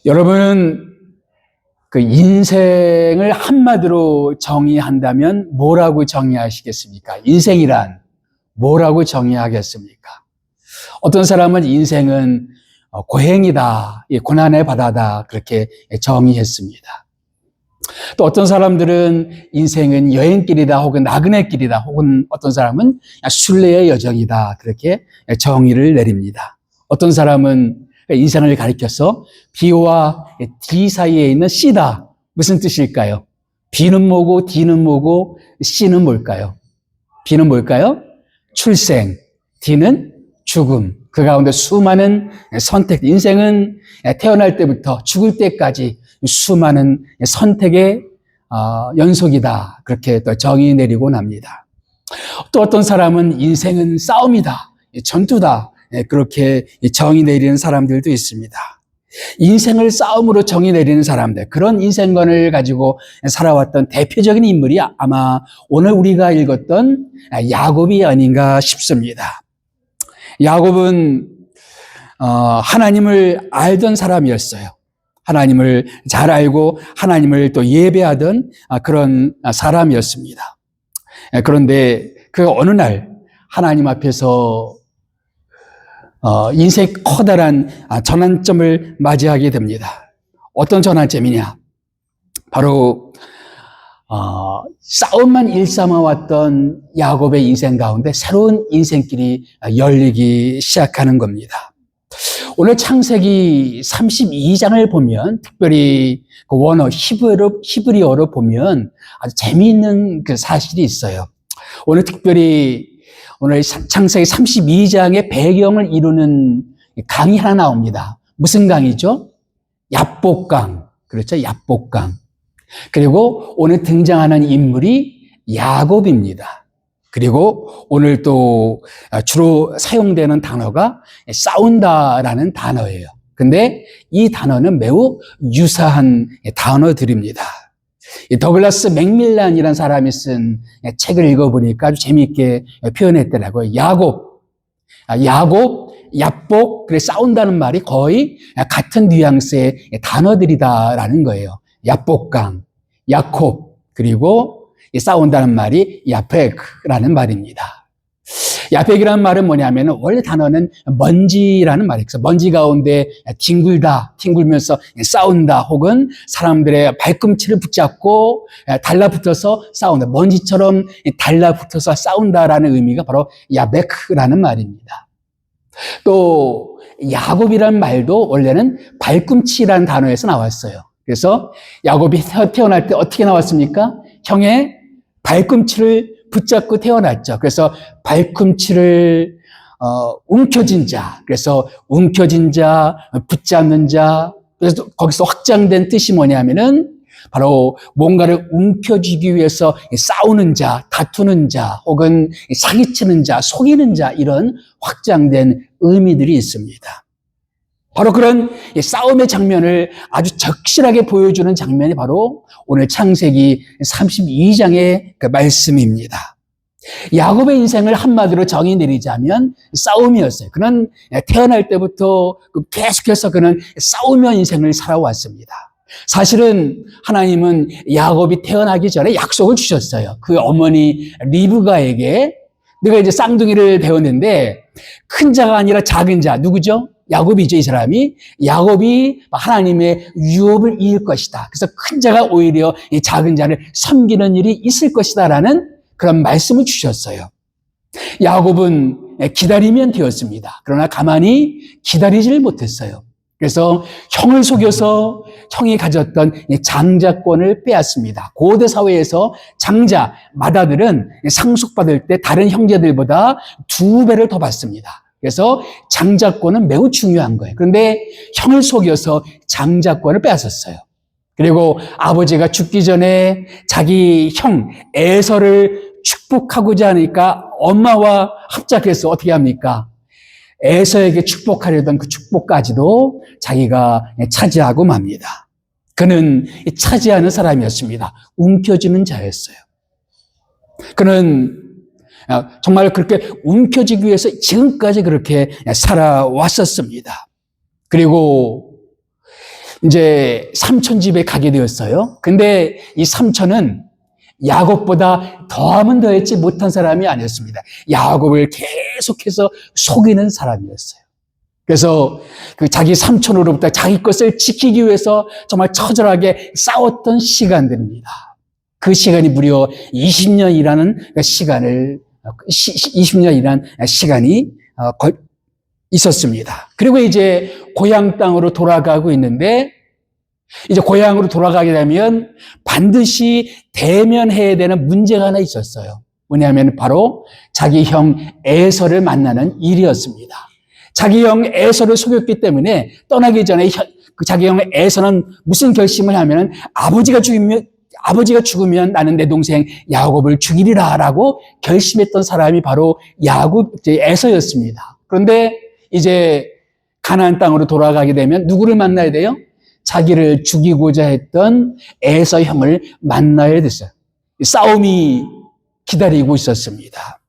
여러분은 그 인생을 한마디로 정의한다면 뭐라고 정의하시겠습니까? 인생이란 뭐라고 정의하겠습니까? 어떤 사람은 인생은 고행이다, 고난의 바다다 그렇게 정의했습니다. 또 어떤 사람들은 인생은 여행길이다 혹은 나그네 길이다 혹은 어떤 사람은 순례의 여정이다 그렇게 정의를 내립니다. 어떤 사람은 인생을 가리켜서 B와 D 사이에 있는 C다. 무슨 뜻일까요? B는 뭐고 D는 뭐고 C는 뭘까요? B는 뭘까요? 출생, D는 죽음. 그 가운데 수많은 선택. 인생은 태어날 때부터 죽을 때까지 수많은 선택의 연속이다. 그렇게 또 정의 내리곤 합니다. 또 어떤 사람은 인생은 싸움이다. 전투다. 그렇게 정의 내리는 사람들도 있습니다. 인생을 싸움으로 정의 내리는 사람들, 그런 인생관을 가지고 살아왔던 대표적인 인물이 아마 오늘 우리가 읽었던 야곱이 아닌가 싶습니다. 야곱은 하나님을 알던 사람이었어요. 하나님을 잘 알고 하나님을 또 예배하던 그런 사람이었습니다. 그런데 그 어느 날 하나님 앞에서 인생의 커다란 전환점을 맞이하게 됩니다. 어떤 전환점이냐? 바로 싸움만 일삼아왔던 야곱의 인생 가운데 새로운 인생길이 열리기 시작하는 겁니다. 오늘 창세기 32장을 보면 특별히 그 원어 히브리어로 보면 아주 재미있는 그 사실이 있어요. 오늘 특별히 오늘 창세기 32장의 배경을 이루는 강이 하나 나옵니다. 무슨 강이죠? 야복강. 그렇죠? 야복강. 그리고 오늘 등장하는 인물이 야곱입니다. 그리고 오늘 또 주로 사용되는 단어가 싸운다라는 단어예요. 근데 이 단어는 매우 유사한 단어들입니다. 더글라스 맥밀란이라는 사람이 쓴 책을 읽어보니까 아주 재미있게 표현했더라고요. 야곱, 야복, 그래 싸운다는 말이 거의 같은 뉘앙스의 단어들이다라는 거예요. 야복강, 야콥, 그리고 싸운다는 말이 야펙라는 말입니다. 야펙이라는 말은 뭐냐면 원래 단어는 먼지라는 말이에요. 먼지 가운데 뒹굴면서 싸운다 혹은 사람들의 발꿈치를 붙잡고 달라붙어서 싸운다. 먼지처럼 달라붙어서 싸운다라는 의미가 바로 야베크라는 말입니다. 또 야곱이라는 말도 원래는 발꿈치라는 단어에서 나왔어요. 그래서 야곱이 태어날 때 어떻게 나왔습니까? 형의 발꿈치를 붙잡고 태어났죠. 그래서 발꿈치를 움켜쥔 자, 그래서 움켜쥔 자, 붙잡는 자, 그래서 거기서 확장된 뜻이 뭐냐면은 바로 뭔가를 움켜쥐기 위해서 싸우는 자, 다투는 자, 혹은 사기치는 자, 속이는 자, 이런 확장된 의미들이 있습니다. 바로 그런 싸움의 장면을 아주 적실하게 보여주는 장면이 바로 오늘 창세기 32장의 그 말씀입니다. 야곱의 인생을 한마디로 정의 내리자면 싸움이었어요. 그는 태어날 때부터 계속해서 그는 싸우며 인생을 살아왔습니다. 사실은 하나님은 야곱이 태어나기 전에 약속을 주셨어요. 그 어머니 리브가에게 내가 이제 쌍둥이를 배웠는데 큰 자가 아니라 작은 자, 누구죠? 야곱이죠, 이 사람이. 야곱이 하나님의 유업을 이을 것이다. 그래서 큰 자가 오히려 이 작은 자를 섬기는 일이 있을 것이다라는 그런 말씀을 주셨어요. 야곱은 기다리면 되었습니다. 그러나 가만히 기다리지를 못했어요. 그래서 형을 속여서 형이 가졌던 장자권을 빼앗습니다. 고대 사회에서 장자, 맏아들은 상속받을 때 다른 형제들보다 2배를 더 받습니다. 그래서 장자권은 매우 중요한 거예요. 그런데 형을 속여서 장자권을 빼앗았어요. 그리고 아버지가 죽기 전에 자기 형 에서를 축복하고자 하니까 엄마와 합작해서 어떻게 합니까? 에서에게 축복하려던 그 축복까지도 자기가 차지하고 맙니다. 그는 차지하는 사람이었습니다. 움켜쥐는 자였어요. 그는 정말 그렇게 움켜쥐기 위해서 지금까지 그렇게 살아왔었습니다. 그리고 이제 삼촌 집에 가게 되었어요. 근데 이 삼촌은 야곱보다 더하면 더했지 못한 사람이 아니었습니다. 야곱을 계속해서 속이는 사람이었어요. 그래서 그 자기 삼촌으로부터 자기 것을 지키기 위해서 정말 처절하게 싸웠던 시간들입니다. 그 시간이 무려 20년이라는 시간이 있었습니다. 그리고 이제 고향 땅으로 돌아가고 있는데, 이제 고향으로 돌아가게 되면 반드시 대면해야 되는 문제가 하나 있었어요. 뭐냐면 바로 자기 형 에서를 만나는 일이었습니다. 자기 형 에서를 속였기 때문에 떠나기 전에 자기 형 에서는 무슨 결심을 하면 아버지가 죽으면 나는 내 동생 야곱을 죽이리라라고 결심했던 사람이 바로 에서였습니다. 그런데 이제 가나안 땅으로 돌아가게 되면 누구를 만나야 돼요? 자기를 죽이고자 했던 에서 형을 만나야 됐어요. 싸움이 기다리고 있었습니다.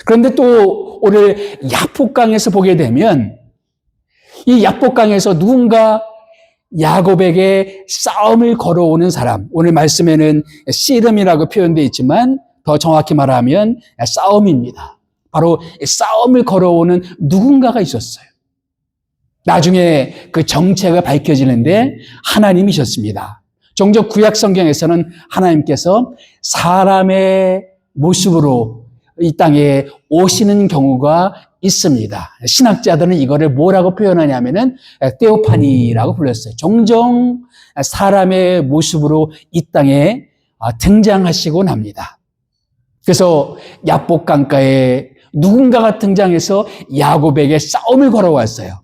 그런데 또 오늘 야복강에서 보게 되면 이 야복강에서 누군가 야곱에게 싸움을 걸어오는 사람, 오늘 말씀에는 씨름이라고 표현되어 있지만 더 정확히 말하면 싸움입니다. 바로 싸움을 걸어오는 누군가가 있었어요. 나중에 그 정체가 밝혀지는데 하나님이셨습니다. 종종 구약 성경에서는 하나님께서 사람의 모습으로 이 땅에 오시는 경우가 있습니다. 신학자들은 이거를 뭐라고 표현하냐면은 테오파니라고 불렀어요. 종종 사람의 모습으로 이 땅에 등장하시곤 합니다. 그래서 야복강가에 누군가가 등장해서 야곱에게 싸움을 걸어왔어요.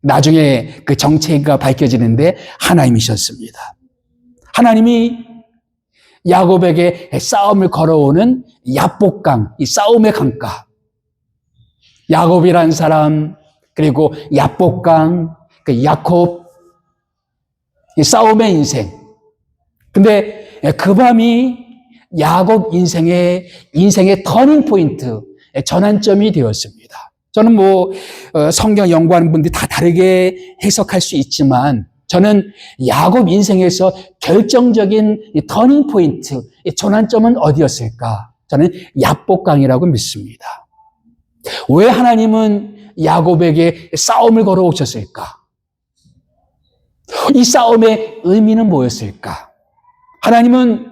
나중에 그 정체가 밝혀지는데 하나님이셨습니다. 하나님이 야곱에게 싸움을 걸어오는 야복강, 이 싸움의 강가. 야곱이란 사람, 그리고 야복강, 그 야콥, 이 싸움의 인생. 근데 그 밤이 야곱 인생의 터닝 포인트, 전환점이 되었습니다. 저는 성경 연구하는 분들이 다 다르게 해석할 수 있지만 저는 야곱 인생에서 결정적인 터닝 포인트, 전환점은 어디였을까? 저는 야복강이라고 믿습니다. 왜 하나님은 야곱에게 싸움을 걸어오셨을까? 이 싸움의 의미는 뭐였을까? 하나님은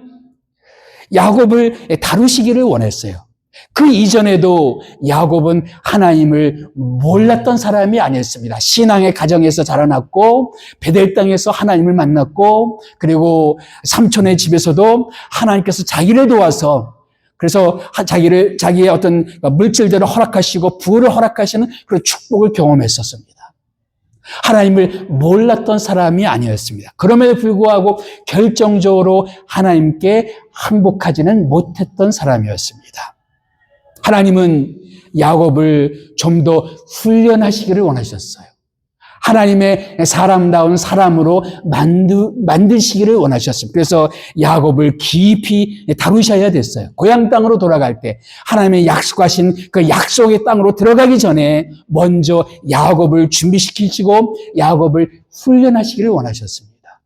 야곱을 다루시기를 원했어요. 그 이전에도 야곱은 하나님을 몰랐던 사람이 아니었습니다. 신앙의 가정에서 자라났고 베델 땅에서 하나님을 만났고 그리고 삼촌의 집에서도 하나님께서 자기를 도와서 그래서 자기의 어떤 물질들을 허락하시고 부를 허락하시는 그런 축복을 경험했었습니다. 하나님을 몰랐던 사람이 아니었습니다. 그럼에도 불구하고 결정적으로 하나님께 항복하지는 못했던 사람이었습니다. 하나님은 야곱을 좀 더 훈련하시기를 원하셨어요. 하나님의 사람다운 사람으로 만드시기를 원하셨습니다. 그래서 야곱을 깊이 다루셔야 됐어요. 고향 땅으로 돌아갈 때 하나님의 약속하신 그 약속의 땅으로 들어가기 전에 먼저 야곱을 준비시키시고 야곱을 훈련하시기를 원하셨습니다.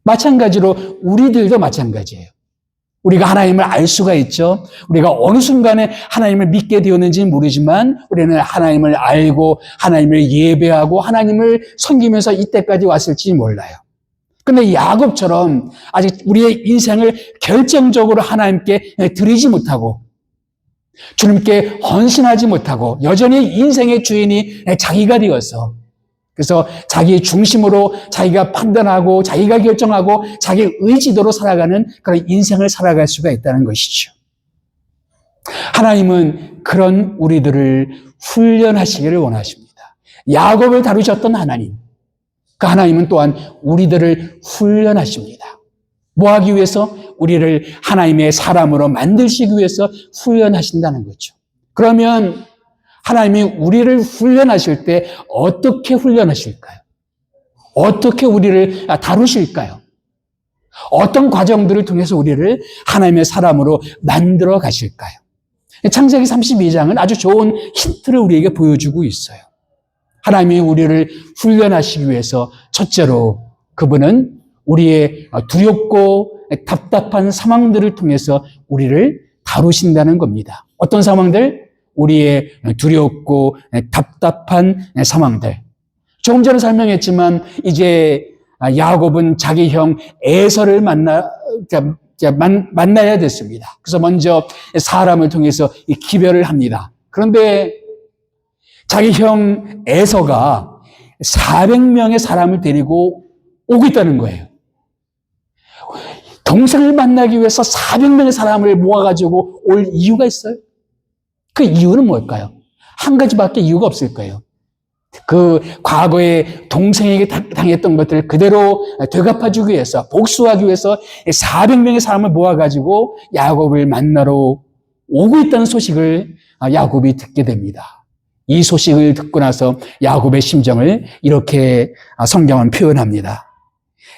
마찬가지로 우리들도 마찬가지예요. 우리가 하나님을 알 수가 있죠. 우리가 어느 순간에 하나님을 믿게 되었는지는 모르지만 우리는 하나님을 알고 하나님을 예배하고 하나님을 섬기면서 이때까지 왔을지 몰라요. 그런데 야곱처럼 아직 우리의 인생을 결정적으로 하나님께 드리지 못하고 주님께 헌신하지 못하고 여전히 인생의 주인이 자기가 되어서 그래서 자기 중심으로 자기가 판단하고 자기가 결정하고 자기 의지대로 살아가는 그런 인생을 살아갈 수가 있다는 것이죠. 하나님은 그런 우리들을 훈련하시기를 원하십니다. 야곱을 다루셨던 하나님, 그 하나님은 또한 우리들을 훈련하십니다. 뭐 하기 위해서? 우리를 하나님의 사람으로 만드시기 위해서 훈련하신다는 거죠. 그러면 하나님이 우리를 훈련하실 때 어떻게 훈련하실까요? 어떻게 우리를 다루실까요? 어떤 과정들을 통해서 우리를 하나님의 사람으로 만들어 가실까요? 창세기 32장은 아주 좋은 힌트를 우리에게 보여주고 있어요. 하나님이 우리를 훈련하시기 위해서 첫째로 그분은 우리의 두렵고 답답한 상황들을 통해서 우리를 다루신다는 겁니다. 어떤 상황들? 우리의 두렵고 답답한 상황들. 조금 전에 설명했지만 이제 야곱은 자기 형 에서를 만나야 됐습니다. 그래서 먼저 사람을 통해서 기별을 합니다. 그런데 자기 형 에서가 400명의 사람을 데리고 오고 있다는 거예요. 동생을 만나기 위해서 400명의 사람을 모아가지고 올 이유가 있어요? 그 이유는 뭘까요? 한 가지밖에 이유가 없을 거예요. 그 과거에 동생에게 당했던 것들을 그대로 되갚아주기 위해서, 복수하기 위해서 400명의 사람을 모아가지고 야곱을 만나러 오고 있다는 소식을 야곱이 듣게 됩니다. 이 소식을 듣고 나서 야곱의 심정을 이렇게 성경은 표현합니다.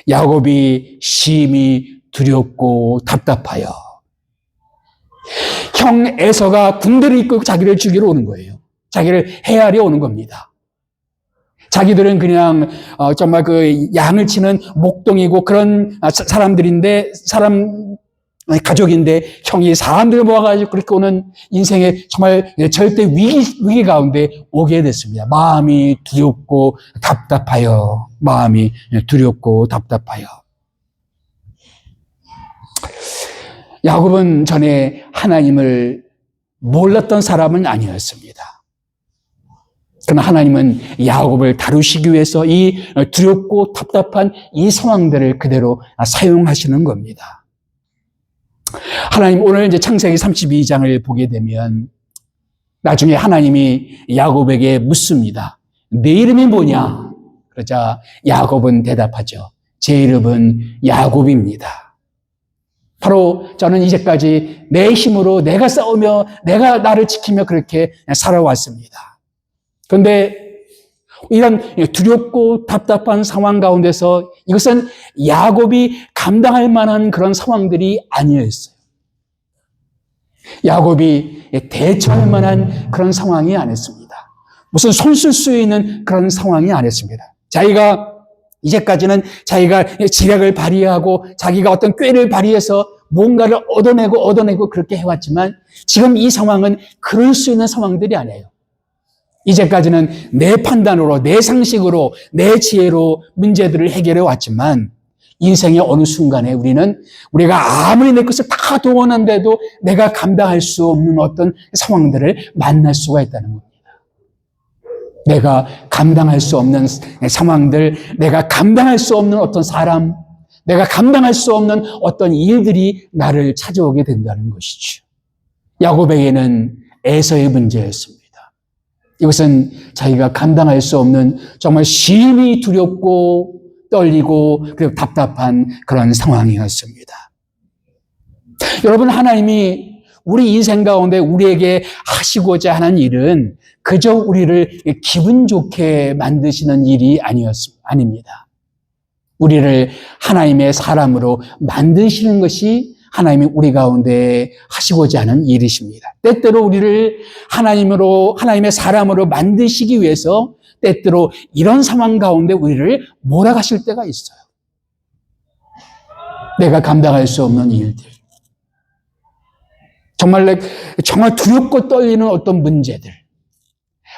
야곱이 심히 두렵고 답답하여. 형 에서가 군대를 이끌고 자기를 죽이러 오는 거예요. 자기를 해하려 오는 겁니다. 자기들은 그냥 정말 그 양을 치는 목동이고 그런 사람들인데 가족인데 형이 사람들을 모아가지고 그렇게 오는 인생의 정말 절대 위기 가운데 오게 됐습니다. 마음이 두렵고 답답하여. 마음이 두렵고 답답하여. 야곱은 전에 하나님을 몰랐던 사람은 아니었습니다. 그러나 하나님은 야곱을 다루시기 위해서 이 두렵고 답답한 이 상황들을 그대로 사용하시는 겁니다. 하나님 오늘 이제 창세기 32장을 보게 되면 나중에 하나님이 야곱에게 묻습니다. 네 이름이 뭐냐? 그러자 야곱은 대답하죠. 제 이름은 야곱입니다. 바로 저는 이제까지 내 힘으로 내가 싸우며 내가 나를 지키며 그렇게 살아왔습니다. 그런데 이런 두렵고 답답한 상황 가운데서 이것은 야곱이 감당할 만한 그런 상황들이 아니었어요. 야곱이 대처할 만한 그런 상황이 아니었습니다. 무슨 손 쓸 수 있는 그런 상황이 아니었습니다. 자기가 이제까지는 자기가 지략을 발휘하고 자기가 어떤 꾀를 발휘해서 뭔가를 얻어내고 그렇게 해왔지만 지금 이 상황은 그럴 수 있는 상황들이 아니에요. 이제까지는 내 판단으로, 내 상식으로, 내 지혜로 문제들을 해결해 왔지만 인생의 어느 순간에 우리가 아무리 내 것을 다 동원한데도 내가 감당할 수 없는 어떤 상황들을 만날 수가 있다는 겁니다. 내가 감당할 수 없는 상황들, 내가 감당할 수 없는 어떤 사람, 내가 감당할 수 없는 어떤 일들이 나를 찾아오게 된다는 것이죠. 야곱에게는 에서의 문제였습니다. 이것은 자기가 감당할 수 없는 정말 심히 두렵고 떨리고 그리고 답답한 그런 상황이었습니다. 여러분, 하나님이 우리 인생 가운데 우리에게 하시고자 하는 일은 그저 우리를 기분 좋게 만드시는 일이 아닙니다. 우리를 하나님의 사람으로 만드시는 것이 하나님이 우리 가운데 하시고자 하는 일이십니다. 때때로 우리를 하나님의 사람으로 만드시기 위해서 때때로 이런 상황 가운데 우리를 몰아가실 때가 있어요. 내가 감당할 수 없는 일들. 정말 두렵고 떨리는 어떤 문제들.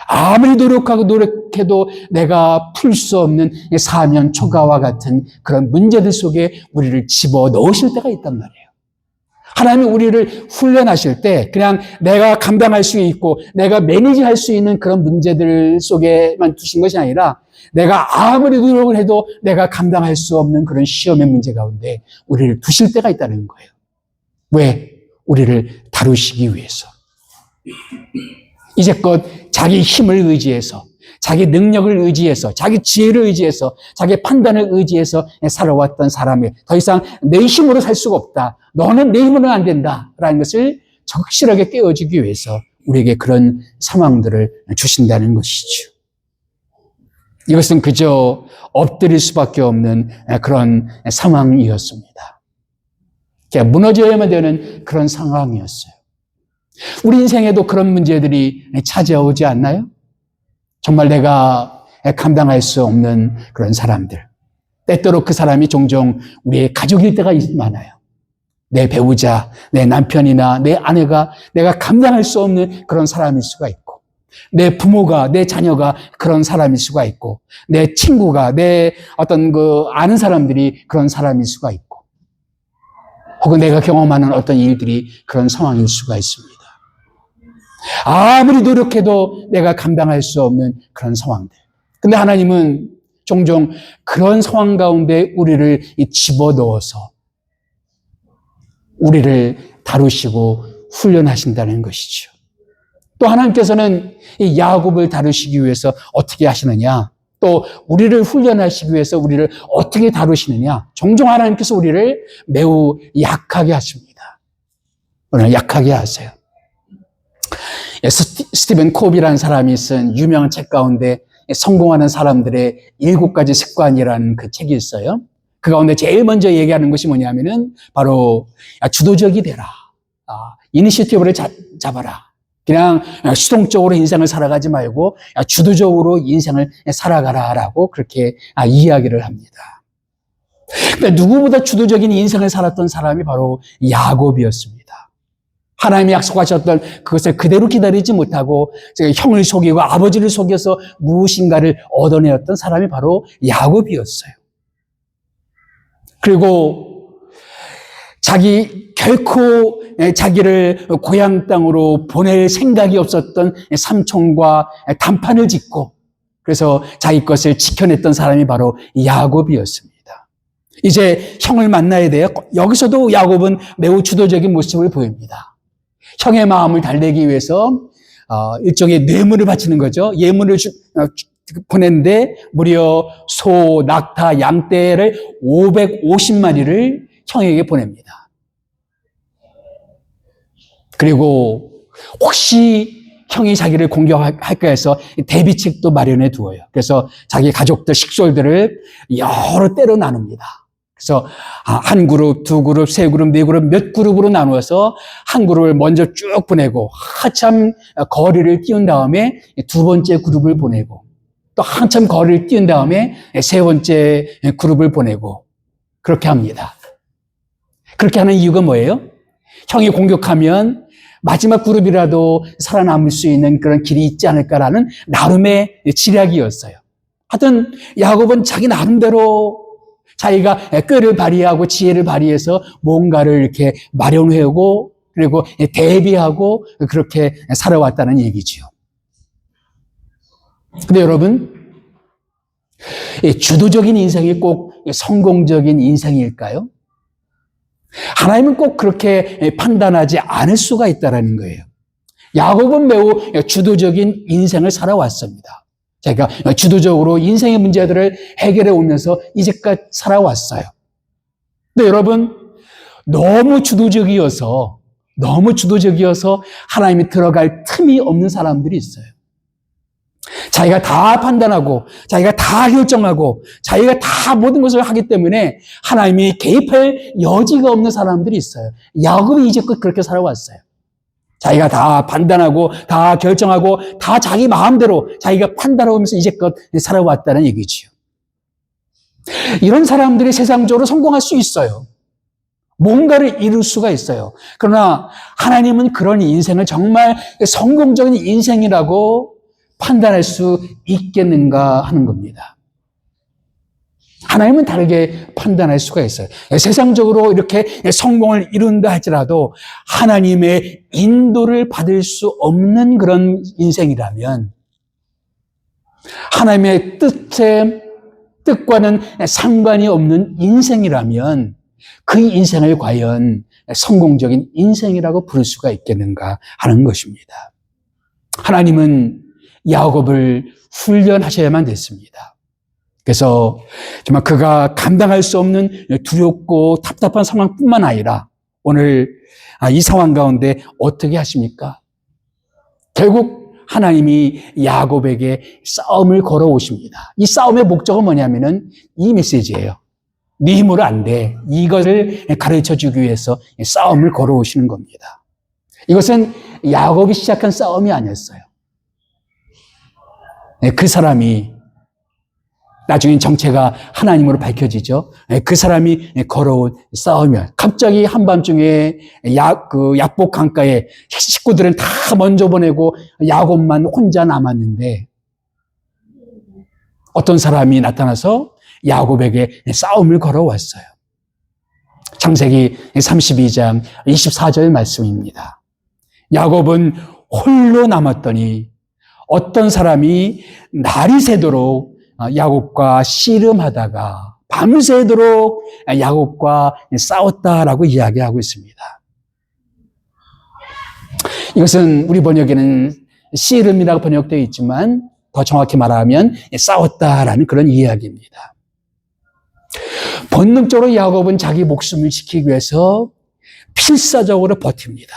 아무리 노력해도 내가 풀 수 없는 사면 초가와 같은 그런 문제들 속에 우리를 집어 넣으실 때가 있단 말이에요. 하나님이 우리를 훈련하실 때 그냥 내가 감당할 수 있고 내가 매니지할 수 있는 그런 문제들 속에만 두신 것이 아니라 내가 아무리 노력을 해도 내가 감당할 수 없는 그런 시험의 문제 가운데 우리를 두실 때가 있다는 거예요. 왜? 우리를 다루시기 위해서. 이제껏 자기 힘을 의지해서, 자기 능력을 의지해서, 자기 지혜를 의지해서, 자기 판단을 의지해서 살아왔던 사람이 더 이상 내 힘으로 살 수가 없다. 너는 내 힘으로는 안 된다. 라는 것을 적실하게 깨워주기 위해서 우리에게 그런 상황들을 주신다는 것이죠. 이것은 그저 엎드릴 수밖에 없는 그런 상황이었습니다. 무너져야만 되는 그런 상황이었어요. 우리 인생에도 그런 문제들이 찾아오지 않나요? 정말 내가 감당할 수 없는 그런 사람들. 때때로 그 사람이 종종 우리의 가족일 때가 많아요. 내 배우자, 내 남편이나 내 아내가 내가 감당할 수 없는 그런 사람일 수가 있고, 내 부모가, 내 자녀가 그런 사람일 수가 있고, 내 친구가, 내 어떤 아는 사람들이 그런 사람일 수가 있고, 혹은 내가 경험하는 어떤 일들이 그런 상황일 수가 있습니다. 아무리 노력해도 내가 감당할 수 없는 그런 상황들. 근데 하나님은 종종 그런 상황 가운데 우리를 집어넣어서 우리를 다루시고 훈련하신다는 것이죠. 또 하나님께서는 이 야곱을 다루시기 위해서 어떻게 하시느냐? 또 우리를 훈련하시기 위해서 우리를 어떻게 다루시느냐? 종종 하나님께서 우리를 매우 약하게 하십니다. 오늘 약하게 하세요. 스티븐 콥이라는 사람이 쓴 유명한 책 가운데 성공하는 사람들의 7가지 습관이라는 그 책이 있어요. 그 가운데 제일 먼저 얘기하는 것이 뭐냐면은 바로 주도적이 되라. 이니시티브를 잡아라. 그냥 수동적으로 인생을 살아가지 말고 주도적으로 인생을 살아가라라고 그렇게 이야기를 합니다. 근데 누구보다 주도적인 인생을 살았던 사람이 바로 야곱이었습니다. 하나님이 약속하셨던 그것을 그대로 기다리지 못하고 형을 속이고 아버지를 속여서 무엇인가를 얻어내었던 사람이 바로 야곱이었어요. 그리고 결코 자기를 고향 땅으로 보낼 생각이 없었던 삼촌과 단판을 짓고 그래서 자기 것을 지켜냈던 사람이 바로 야곱이었습니다. 이제 형을 만나야 돼요. 여기서도 야곱은 매우 주도적인 모습을 보입니다. 형의 마음을 달래기 위해서 일종의 뇌물을 바치는 거죠. 예물을 보냈는데 무려 소, 낙타, 양떼를 550마리를 형에게 보냅니다. 그리고 혹시 형이 자기를 공격할까 해서 대비책도 마련해 두어요. 그래서 자기 가족들, 식솔들을 여러 때로 나눕니다. 그래서 한 그룹, 두 그룹, 세 그룹, 네 그룹, 몇 그룹으로 나누어서 한 그룹을 먼저 쭉 보내고 한참 거리를 띄운 다음에 두 번째 그룹을 보내고 또 한참 거리를 띄운 다음에 세 번째 그룹을 보내고 그렇게 합니다. 그렇게 하는 이유가 뭐예요? 형이 공격하면 마지막 그룹이라도 살아남을 수 있는 그런 길이 있지 않을까라는 나름의 지략이었어요. 하여튼 야곱은 자기 나름대로 자기가 꾀를 발휘하고 지혜를 발휘해서 뭔가를 이렇게 마련해오고 그리고 대비하고 그렇게 살아왔다는 얘기죠. 근데 여러분, 주도적인 인생이 꼭 성공적인 인생일까요? 하나님은 꼭 그렇게 판단하지 않을 수가 있다는 거예요. 야곱은 매우 주도적인 인생을 살아왔습니다. 자기가 주도적으로 인생의 문제들을 해결해 오면서 이제까지 살아왔어요. 근데 여러분, 너무 주도적이어서 하나님이 들어갈 틈이 없는 사람들이 있어요. 자기가 다 판단하고 자기가 다 결정하고 자기가 다 모든 것을 하기 때문에 하나님이 개입할 여지가 없는 사람들이 있어요. 야곱이 이제껏 그렇게 살아왔어요. 자기가 다 판단하고 다 결정하고 다 자기 마음대로 자기가 판단하면서 이제껏 살아왔다는 얘기지요. 이런 사람들이 세상적으로 성공할 수 있어요. 뭔가를 이룰 수가 있어요. 그러나 하나님은 그런 인생을 정말 성공적인 인생이라고 판단할 수 있겠는가 하는 겁니다. 하나님은 다르게 판단할 수가 있어요. 세상적으로 이렇게 성공을 이룬다 할지라도 하나님의 인도를 받을 수 없는 그런 인생이라면 하나님의 뜻과는 상관이 없는 인생이라면 그 인생을 과연 성공적인 인생이라고 부를 수가 있겠는가 하는 것입니다. 하나님은 야곱을 훈련하셔야만 됐습니다. 그래서 정말 그가 감당할 수 없는 두렵고 답답한 상황뿐만 아니라 오늘 이 상황 가운데 어떻게 하십니까? 결국 하나님이 야곱에게 싸움을 걸어오십니다. 이 싸움의 목적은 뭐냐면은 이 메시지예요. 네 힘으로 안 돼. 이것을 가르쳐주기 위해서 싸움을 걸어오시는 겁니다. 이것은 야곱이 시작한 싸움이 아니었어요. 그 사람이 나중에 정체가 하나님으로 밝혀지죠. 그 사람이 걸어온 싸움이야. 갑자기 한밤중에 약복 강가에 식구들은 다 먼저 보내고 야곱만 혼자 남았는데 어떤 사람이 나타나서 야곱에게 싸움을 걸어왔어요. 창세기 32장 24절 말씀입니다. 야곱은 홀로 남았더니 어떤 사람이 날이 새도록 야곱과 씨름하다가 밤새도록 야곱과 싸웠다라고 이야기하고 있습니다. 이것은 우리 번역에는 씨름이라고 번역되어 있지만 더 정확히 말하면 싸웠다라는 그런 이야기입니다. 본능적으로 야곱은 자기 목숨을 지키기 위해서 필사적으로 버팁니다.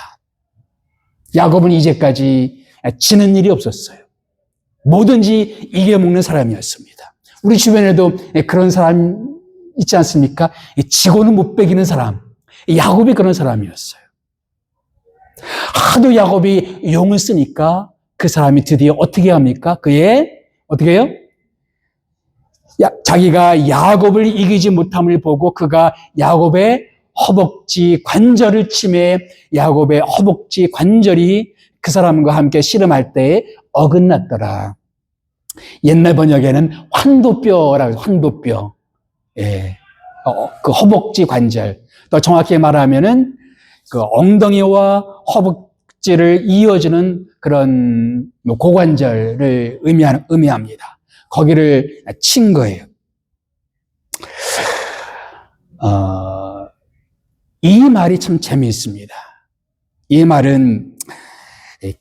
야곱은 이제까지 지는 일이 없었어요. 뭐든지 이겨먹는 사람이었습니다. 우리 주변에도 그런 사람 있지 않습니까? 지고는 못 베기는 사람. 야곱이 그런 사람이었어요. 하도 야곱이 용을 쓰니까 그 사람이 드디어 어떻게 합니까? 어떻게 해요? 자기가 야곱을 이기지 못함을 보고 그가 야곱의 허벅지 관절을 치매 야곱의 허벅지 관절이 그 사람과 함께 씨름할 때에 어긋났더라. 옛날 번역에는 환도뼈라고 해서 환도뼈. 예. 그 허벅지 관절. 더 정확히 말하면은 그 엉덩이와 허벅지를 이어주는 그런 고관절을 의미합니다. 거기를 친 거예요. 이 말이 참 재미있습니다. 이 말은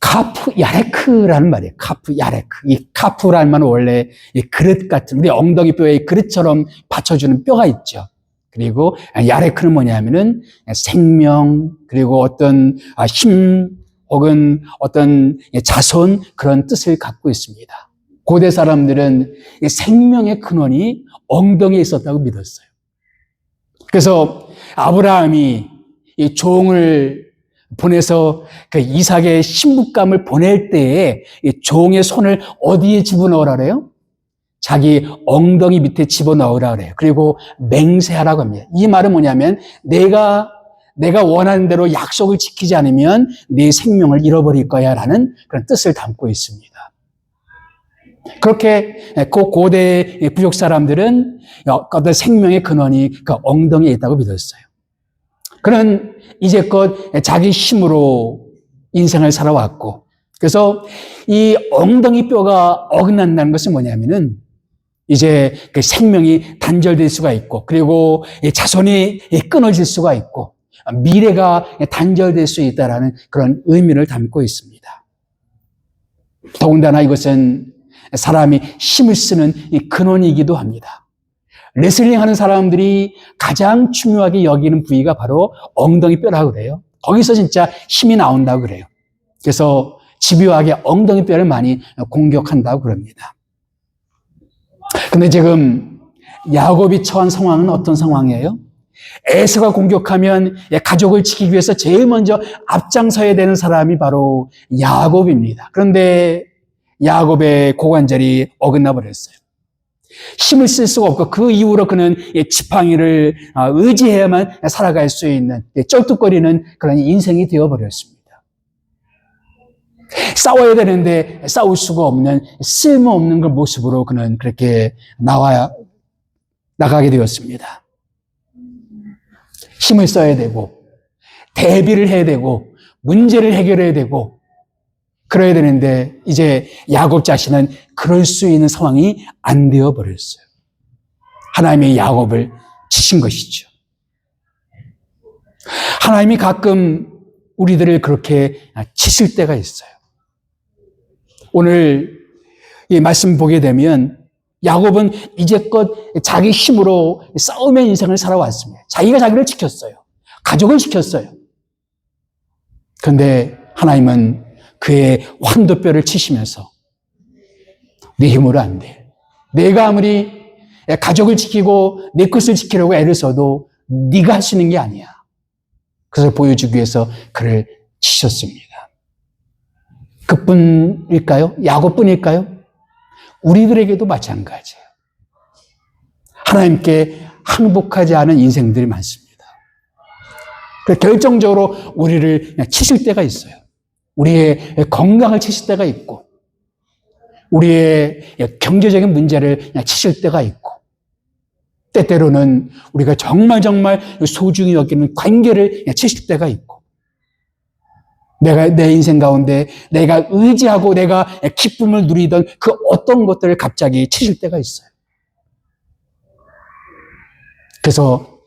카프 야레크라는 말이에요. 카프 야레크. 이 카프라는 말은 원래 이 그릇 같은 우리 엉덩이 뼈에 그릇처럼 받쳐주는 뼈가 있죠. 그리고 야레크는 뭐냐면은 생명 그리고 어떤 힘 혹은 어떤 자손 그런 뜻을 갖고 있습니다. 고대 사람들은 생명의 근원이 엉덩이에 있었다고 믿었어요. 그래서 아브라함이 이 종을 보내서 그 이삭의 신부감을 보낼 때에 이 종의 손을 어디에 집어넣으라 그래요? 자기 엉덩이 밑에 집어넣으라 그래요. 그리고 맹세하라고 합니다. 이 말은 뭐냐면 내가 원하는 대로 약속을 지키지 않으면 내 생명을 잃어버릴 거야 라는 그런 뜻을 담고 있습니다. 그렇게 그 고대 부족 사람들은 어떤 생명의 근원이 그 엉덩이에 있다고 믿었어요. 그는 이제껏 자기 힘으로 인생을 살아왔고, 그래서 이 엉덩이 뼈가 어긋난다는 것은 뭐냐면은 이제 그 생명이 단절될 수가 있고, 그리고 자손이 끊어질 수가 있고, 미래가 단절될 수 있다라는 그런 의미를 담고 있습니다. 더군다나 이것은 사람이 힘을 쓰는 근원이기도 합니다. 레슬링 하는 사람들이 가장 중요하게 여기는 부위가 바로 엉덩이 뼈라고 그래요. 거기서 진짜 힘이 나온다고 그래요. 그래서 집요하게 엉덩이 뼈를 많이 공격한다고 그럽니다. 근데 지금 야곱이 처한 상황은 어떤 상황이에요? 에서가 공격하면 가족을 지키기 위해서 제일 먼저 앞장서야 되는 사람이 바로 야곱입니다. 그런데 야곱의 고관절이 어긋나 버렸어요. 힘을 쓸 수가 없고 그 이후로 그는 지팡이를 의지해야만 살아갈 수 있는 쩔뚝거리는 그런 인생이 되어버렸습니다. 싸워야 되는데 싸울 수가 없는 쓸모없는 그 모습으로 그는 그렇게 나가게 되었습니다. 힘을 써야 되고 대비를 해야 되고 문제를 해결해야 되고 그래야 되는데 이제 야곱 자신은 그럴 수 있는 상황이 안 되어버렸어요. 하나님이 야곱을 치신 것이죠. 하나님이 가끔 우리들을 그렇게 치실 때가 있어요. 오늘 이 말씀 보게 되면 야곱은 이제껏 자기 힘으로 싸움의 인생을 살아왔습니다. 자기가 자기를 지켰어요. 가족을 지켰어요. 그런데 하나님은 그의 환도뼈를 치시면서 네 힘으로 안 돼. 내가 아무리 가족을 지키고 내 것을 지키려고 애를 써도 네가 할 수 있는 게 아니야. 그것을 보여주기 위해서 그를 치셨습니다. 그뿐일까요? 야곱뿐일까요? 우리들에게도 마찬가지예요. 하나님께 항복하지 않은 인생들이 많습니다. 결정적으로 우리를 그냥 치실 때가 있어요. 우리의 건강을 치실 때가 있고, 우리의 경제적인 문제를 그냥 치실 때가 있고, 때때로는 우리가 정말 소중히 여기는 관계를 그냥 치실 때가 있고, 내 인생 가운데 내가 의지하고 내가 기쁨을 누리던 그 어떤 것들을 갑자기 치실 때가 있어요. 그래서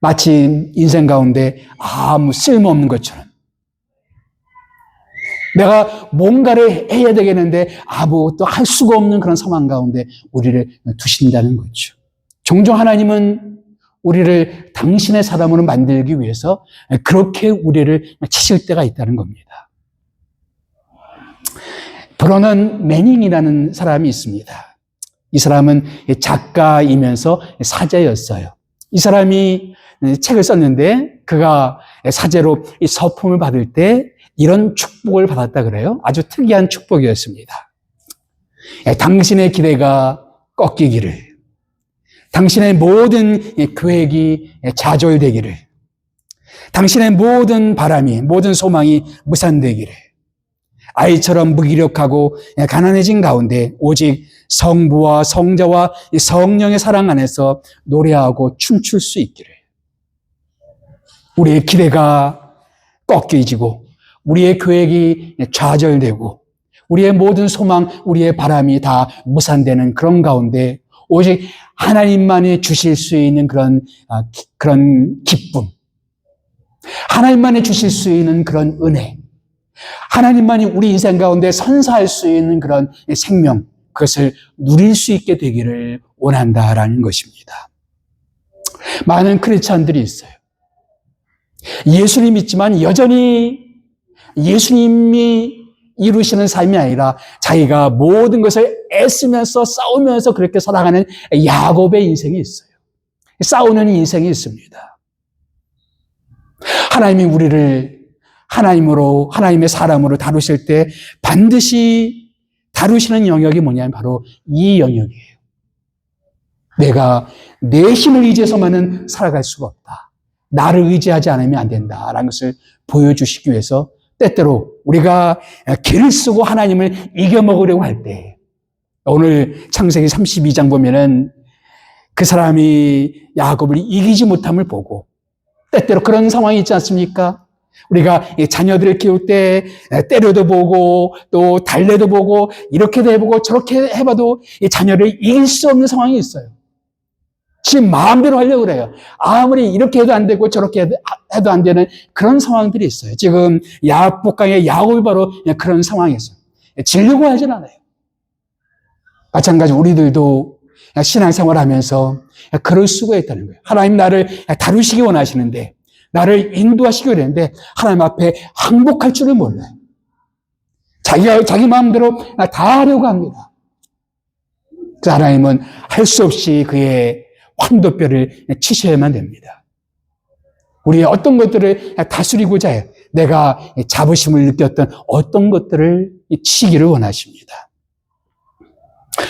마치 인생 가운데 아무 쓸모없는 것처럼 내가 뭔가를 해야 되겠는데 아무것도 할 수가 없는 그런 상황 가운데 우리를 두신다는 거죠. 종종 하나님은 우리를 당신의 사람으로 만들기 위해서 그렇게 우리를 치실 때가 있다는 겁니다. 브러넌 매닝이라는 사람이 있습니다. 이 사람은 작가이면서 사제였어요. 이 사람이 책을 썼는데 그가 사제로 이 서품을 받을 때 이런 축복을 받았다 그래요. 아주 특이한 축복이었습니다. 당신의 기대가 꺾이기를, 당신의 모든 계획이 좌절되기를, 당신의 모든 바람이, 모든 소망이 무산되기를, 아이처럼 무기력하고 가난해진 가운데 오직 성부와 성자와 성령의 사랑 안에서 노래하고 춤출 수 있기를, 우리의 기대가 꺾여지고 우리의 계획이 좌절되고 우리의 모든 소망, 우리의 바람이 다 무산되는 그런 가운데 오직 하나님만이 주실 수 있는 그런 기쁨, 하나님만이 주실 수 있는 그런 은혜, 하나님만이 우리 인생 가운데 선사할 수 있는 그런 생명, 그것을 누릴 수 있게 되기를 원한다라는 것입니다. 많은 크리스찬들이 있어요. 예수님 믿지만 여전히 예수님이 이루시는 삶이 아니라 자기가 모든 것을 애쓰면서 싸우면서 그렇게 살아가는 야곱의 인생이 있어요. 싸우는 인생이 있습니다. 하나님이 우리를 하나님으로, 하나님의 사람으로 다루실 때 반드시 다루시는 영역이 뭐냐면 바로 이 영역이에요. 내가 내 힘을 의지해서만은 살아갈 수가 없다. 나를 의지하지 않으면 안 된다라는 것을 보여주시기 위해서 때때로 우리가 길을 쓰고 하나님을 이겨먹으려고 할 때, 오늘 창세기 32장 보면은 그 사람이 야곱을 이기지 못함을 보고 때때로 그런 상황이 있지 않습니까? 우리가 자녀들을 키울 때 때려도 보고 또 달래도 보고 이렇게 해보고 저렇게 해봐도 자녀를 이길 수 없는 상황이 있어요. 지금 마음대로 하려고 그래요. 아무리 이렇게 해도 안 되고 저렇게 해도 안 되는 그런 상황들이 있어요. 지금 야복강의 야곱이 바로 그런 상황이었어요. 지려고 하진 않아요. 마찬가지로 우리들도 신앙생활 하면서 그럴 수가 있다는 거예요. 하나님 나를 다루시기 원하시는데, 나를 인도하시기 원하는데 하나님 앞에 항복할 줄을 몰라요. 자기 마음대로 다 하려고 합니다. 그 하나님은 할 수 없이 그의 황도뼈를 치셔야만 됩니다. 우리의 어떤 것들을 다스리고자 해요. 내가 자부심을 느꼈던 어떤 것들을 치기를 원하십니다.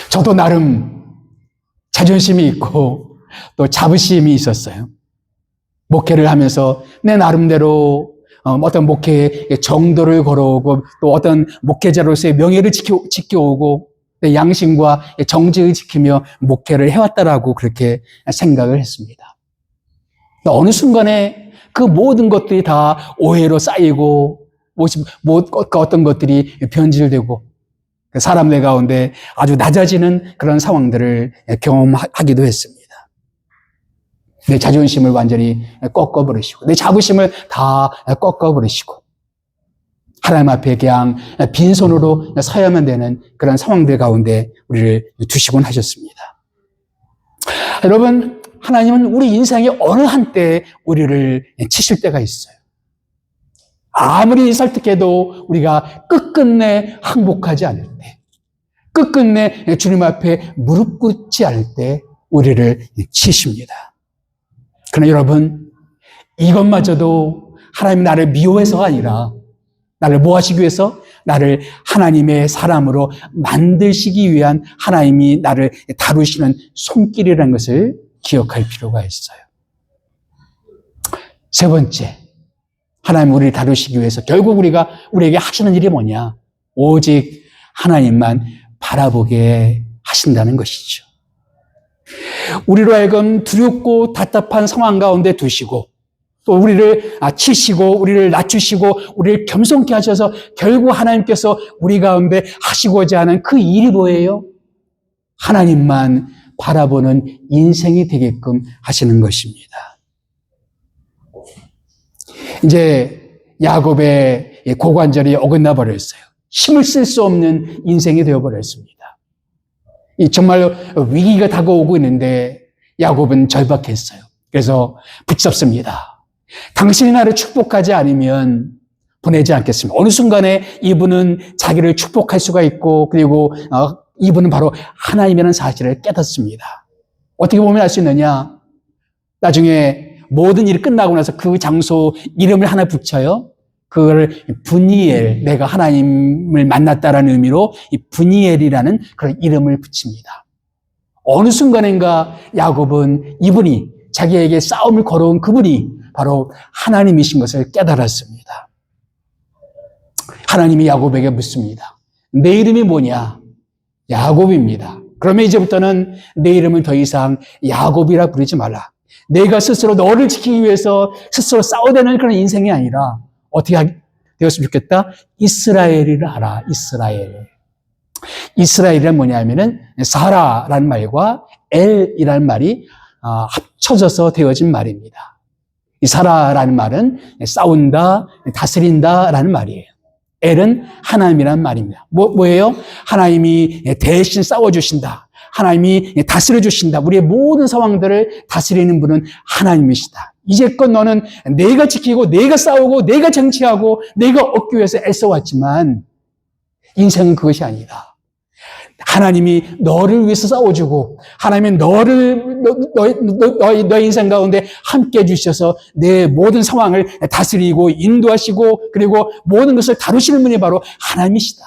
저도 나름 자존심이 있고 또 자부심이 있었어요. 목회를 하면서 내 나름대로 어떤 목회의 정도를 걸어오고 또 어떤 목회자로서의 명예를 지켜오고 양심과 정직을 지키며 목회를 해왔다라고 그렇게 생각을 했습니다. 어느 순간에 그 모든 것들이 다 오해로 쌓이고 어떤 것들이 변질되고 사람들 가운데 아주 낮아지는 그런 상황들을 경험하기도 했습니다. 내 자존심을 완전히 꺾어버리시고 내 자부심을 다 꺾어버리시고 하나님 앞에 그냥 빈손으로 서야만 되는 그런 상황들 가운데 우리를 두시곤 하셨습니다. 여러분, 하나님은 우리 인생의 어느 한때 우리를 치실 때가 있어요. 아무리 설득해도 우리가 끝끝내 항복하지 않을 때, 끝끝내 주님 앞에 무릎 꿇지 않을 때 우리를 치십니다. 그러나 여러분, 이것마저도 하나님이 나를 미워해서가 아니라 나를 뭐 하시기 위해서? 나를 하나님의 사람으로 만드시기 위한 하나님이 나를 다루시는 손길이라는 것을 기억할 필요가 있어요. 세 번째, 하나님 우리를 다루시기 위해서 결국 우리에게 하시는 일이 뭐냐? 오직 하나님만 바라보게 하신다는 것이죠. 우리로 하여금 두렵고 답답한 상황 가운데 두시고 또 우리를 치시고 우리를 낮추시고 우리를 겸손케 하셔서 결국 하나님께서 우리 가운데 하시고자 하는 그 일이 뭐예요? 하나님만 바라보는 인생이 되게끔 하시는 것입니다. 이제 야곱의 고관절이 어긋나 버렸어요. 힘을 쓸 수 없는 인생이 되어버렸습니다. 정말로 위기가 다가오고 있는데 야곱은 절박했어요. 그래서 붙잡습니다. 당신이 나를 축복하지 않으면 보내지 않겠습니다. 어느 순간에 이분은 자기를 축복할 수가 있고 그리고 이분은 바로 하나님이라는 사실을 깨닫습니다. 어떻게 보면 알 수 있느냐? 나중에 모든 일이 끝나고 나서 그 장소 이름을 하나 붙여요. 그걸 브니엘, 내가 하나님을 만났다라는 의미로 이 브니엘이라는 그런 이름을 붙입니다. 어느 순간인가 야곱은 이분이 자기에게 싸움을 걸어온 그분이 바로 하나님이신 것을 깨달았습니다. 하나님이 야곱에게 묻습니다. 내 이름이 뭐냐? 야곱입니다. 그러면 이제부터는 내 이름을 더 이상 야곱이라 부르지 말라. 내가 스스로 너를 지키기 위해서 스스로 싸워대는 그런 인생이 아니라 어떻게 되었으면 좋겠다? 이스라엘이라 하라. 이스라엘. 이스라엘이란 뭐냐면은 사라라는 말과 엘이라는 말이 합쳐져서 되어진 말입니다. 이 사라라는 말은 싸운다, 다스린다라는 말이에요. 엘은 하나님이라는 말입니다. 뭐예요? 하나님이 대신 싸워주신다. 하나님이 다스려 주신다. 우리의 모든 상황들을 다스리는 분은 하나님이시다. 이제껏 너는 내가 지키고 내가 싸우고 내가 정치하고 내가 얻기 위해서 애써왔지만 인생은 그것이 아니다. 하나님이 너를 위해서 싸워주고 하나님이 너의 인생 가운데 함께 해주셔서 내 모든 상황을 다스리고 인도하시고 그리고 모든 것을 다루시는 분이 바로 하나님이시다.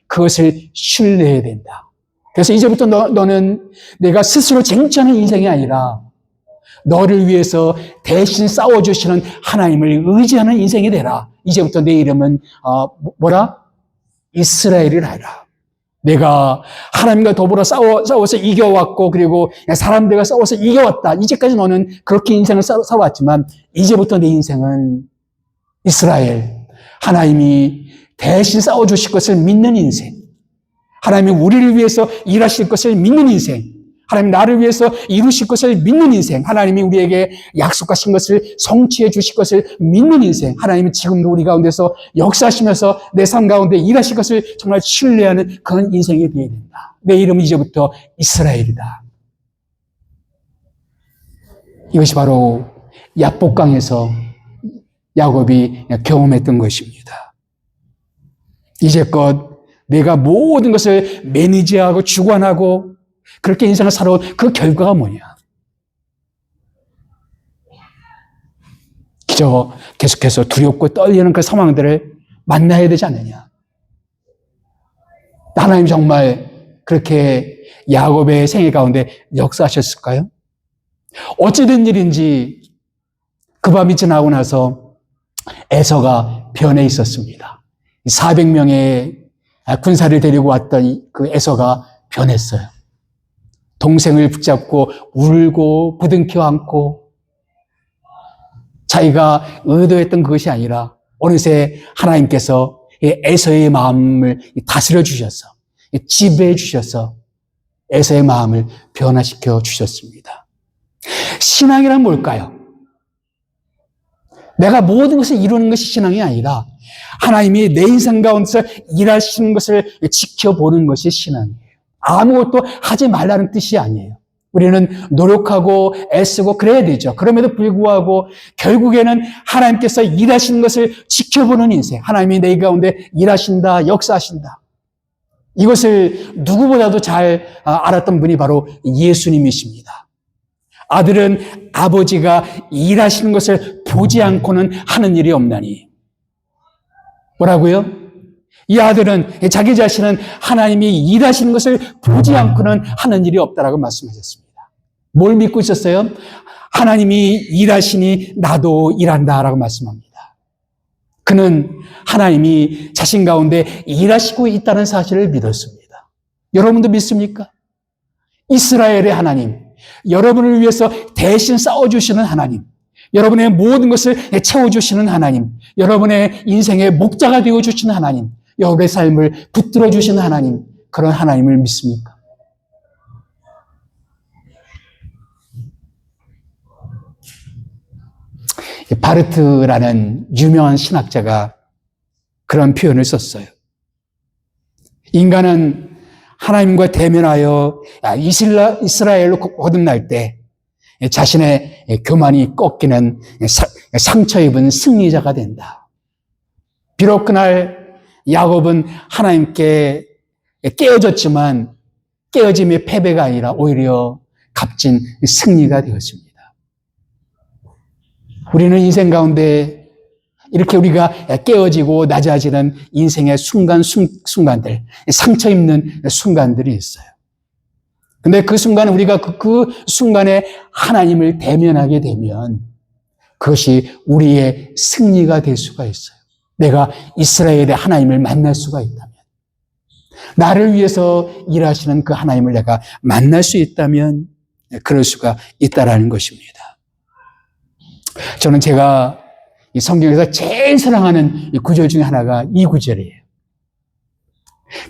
그것을 신뢰해야 된다. 그래서 이제부터 너는 내가 스스로 쟁취하는 인생이 아니라 너를 위해서 대신 싸워주시는 하나님을 의지하는 인생이 되라. 이제부터 내 이름은 이스라엘이라 하라. 내가 하나님과 더불어 싸워서 이겨왔고 그리고 사람들과 싸워서 이겨왔다. 이제까지 너는 그렇게 인생을 살아왔지만 이제부터 내 인생은 이스라엘. 하나님이 대신 싸워주실 것을 믿는 인생. 하나님이 우리를 위해서 일하실 것을 믿는 인생. 하나님 나를 위해서 이루실 것을 믿는 인생. 하나님이 우리에게 약속하신 것을 성취해 주실 것을 믿는 인생. 하나님이 지금도 우리 가운데서 역사하시면서 내 삶 가운데 일하실 것을 정말 신뢰하는 그런 인생이 되어야 된다. 내 이름은 이제부터 이스라엘이다. 이것이 바로 야복강에서 야곱이 경험했던 것입니다. 이제껏 내가 모든 것을 매니지하고 주관하고 그렇게 인생을 살아온 그 결과가 뭐냐? 그저 계속해서 두렵고 떨리는 그 상황들을 만나야 되지 않느냐? 하나님 정말 그렇게 야곱의 생애 가운데 역사하셨을까요? 어찌된 일인지 그 밤이 지나고 나서 에서가 변해 있었습니다. 400명의 군사를 데리고 왔던 그 에서가 변했어요. 동생을 붙잡고 울고 부둥켜 안고 자기가 의도했던 그것이 아니라 어느새 하나님께서 에서의 마음을 다스려 주셔서 지배해 주셔서 에서의 마음을 변화시켜 주셨습니다. 신앙이란 뭘까요? 내가 모든 것을 이루는 것이 신앙이 아니라 하나님이 내 인생 가운데서 일하시는 것을 지켜보는 것이 신앙이에요. 아무것도 하지 말라는 뜻이 아니에요. 우리는 노력하고 애쓰고 그래야 되죠. 그럼에도 불구하고 결국에는 하나님께서 일하시는 것을 지켜보는 인생. 하나님이 내 가운데 일하신다, 역사하신다. 이것을 누구보다도 잘 알았던 분이 바로 예수님이십니다. 아들은 아버지가 일하시는 것을 보지 않고는 하는 일이 없나니. 뭐라고요? 이 아들은 자기 자신은 하나님이 일하시는 것을 보지 않고는 하는 일이 없다라고 말씀하셨습니다. 뭘 믿고 있었어요? 하나님이 일하시니 나도 일한다라고 말씀합니다. 그는 하나님이 자신 가운데 일하시고 있다는 사실을 믿었습니다. 여러분도 믿습니까? 이스라엘의 하나님, 여러분을 위해서 대신 싸워주시는 하나님, 여러분의 모든 것을 채워주시는 하나님, 여러분의 인생의 목자가 되어주시는 하나님, 여러분의 삶을 붙들어 주시는 하나님, 그런 하나님을 믿습니까? 바르트라는 유명한 신학자가 그런 표현을 썼어요. 인간은 하나님과 대면하여 이스라엘로 거듭날 때 자신의 교만이 꺾이는 상처 입은 승리자가 된다. 비록 그날 야곱은 하나님께 깨어졌지만 깨어짐의 패배가 아니라 오히려 값진 승리가 되었습니다. 우리는 인생 가운데 이렇게 우리가 깨어지고 낮아지는 인생의 순간들, 상처 입는 순간들이 있어요. 근데 그 순간 우리가 그 순간에 하나님을 대면하게 되면 그것이 우리의 승리가 될 수가 있어요. 내가 이스라엘의 하나님을 만날 수가 있다면, 나를 위해서 일하시는 그 하나님을 내가 만날 수 있다면 그럴 수가 있다라는 것입니다. 저는 제가 이 성경에서 제일 사랑하는 이 구절 중에 하나가 이 구절이에요.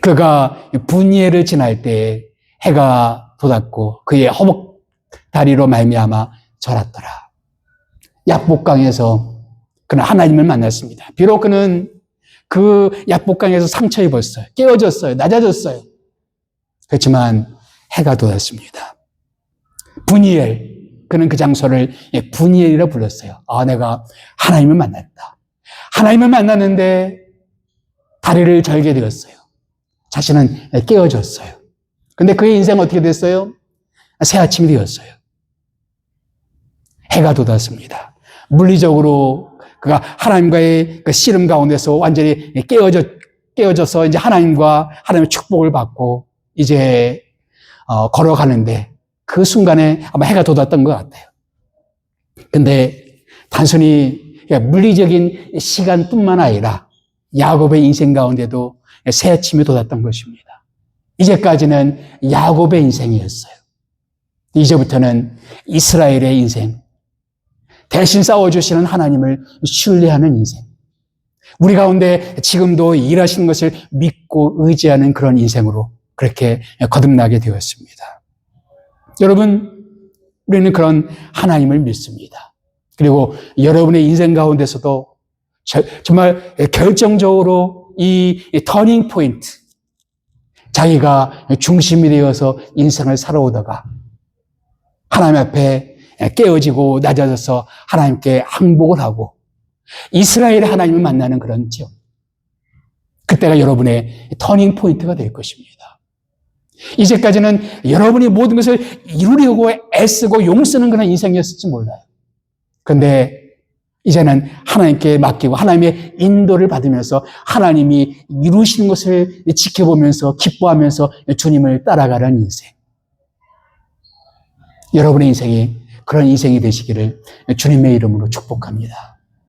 그가 분이엘을 지날 때 해가 돋았고 그의 허벅 다리로 말미암아 절았더라. 약복강에서 그는 하나님을 만났습니다. 비록 그는 그 약복강에서 상처 입었어요. 깨어졌어요. 낮아졌어요. 그렇지만 해가 돋았습니다. 분이엘, 그는 그 장소를 분이엘이라 불렀어요. 아, 내가 하나님을 만났다. 하나님을 만났는데 다리를 절게 되었어요. 자신은 깨어졌어요. 근데 그의 인생은 어떻게 됐어요? 새 아침이 되었어요. 해가 돋았습니다. 물리적으로 그가 하나님과의 그 씨름 가운데서 완전히 깨어져서 이제 하나님의 축복을 받고 이제 걸어가는데 그 순간에 아마 해가 돋았던 것 같아요. 근데 단순히 물리적인 시간뿐만 아니라 야곱의 인생 가운데도 새 아침이 돋았던 것입니다. 이제까지는 야곱의 인생이었어요. 이제부터는 이스라엘의 인생, 대신 싸워주시는 하나님을 신뢰하는 인생, 우리 가운데 지금도 일하시는 것을 믿고 의지하는 그런 인생으로 그렇게 거듭나게 되었습니다. 여러분, 우리는 그런 하나님을 믿습니다. 그리고 여러분의 인생 가운데서도 정말 결정적으로 이 터닝 포인트, 자기가 중심이 되어서 인생을 살아오다가 하나님 앞에 깨어지고 낮아져서 하나님께 항복을 하고 이스라엘의 하나님을 만나는 그런 지역, 그때가 여러분의 터닝 포인트가 될 것입니다. 이제까지는 여러분이 모든 것을 이루려고 애쓰고 용쓰는 그런 인생이었을지 몰라요. 그런데 이제는 하나님께 맡기고 하나님의 인도를 받으면서 하나님이 이루시는 것을 지켜보면서 기뻐하면서 주님을 따라가는 인생. 여러분의 인생이 그런 인생이 되시기를 주님의 이름으로 축복합니다.